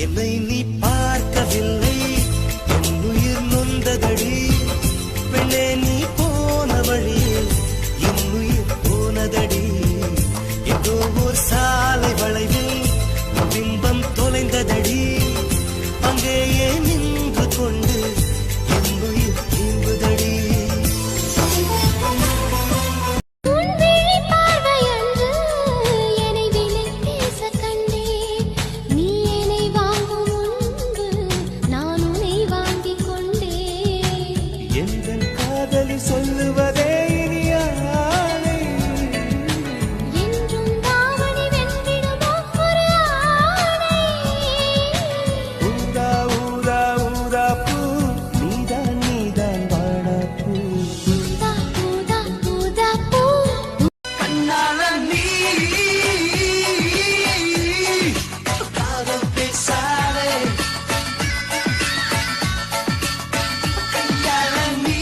என்னை நீ பார்க்கவில்லை, என் உயிர் நொந்ததடி. பெண்ணே நீ போன வழியில் என் உயிர் போனதடி. ஏதோ ஒரு சாலை வளைவில் பிம்பம் தொலைந்ததடி. அங்கேயே நின்று கொண்டு என் உயிர் தீர்ந்ததடி. சொல்லுவதே இனியானை என்றும் தாவணி வென்றிடுமோ ஒரு ஆணை. ஊதா ஊதா ஊதா பூ நீதான் நீதான் வாடா பூ. ஊதா ஊதா ஊதா பூ கண்ணால நீ காதல் பேசாதே. கையால நீ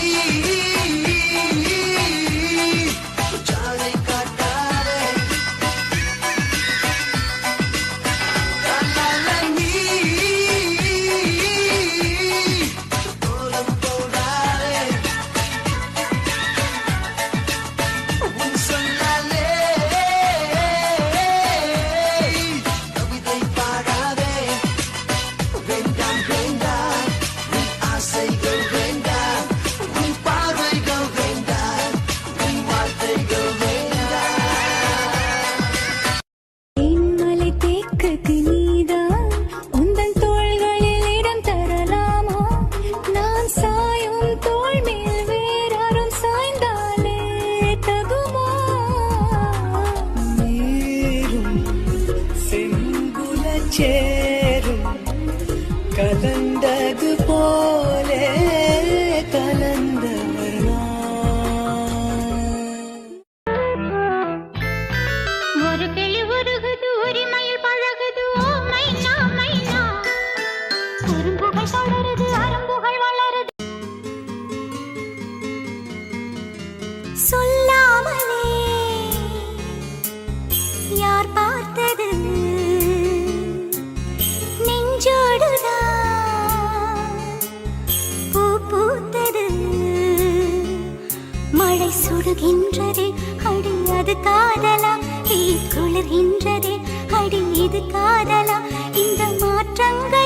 சேரும் கலந்தது போலே கலந்தவர் ஒரு கிளி உருகுது உரிமையில் பழகுது. ஓ மைனா மைனா குறும்புகள் தொடருது அரும்புகள் வளருது. சொல்லாமலே யார் பார்த்தது பூ பூத்தது. மழை சுடுகின்றதே அடி அது காதலா. குளிர்கின்றதே அடி இது காதலா. இந்த மாற்றங்கள்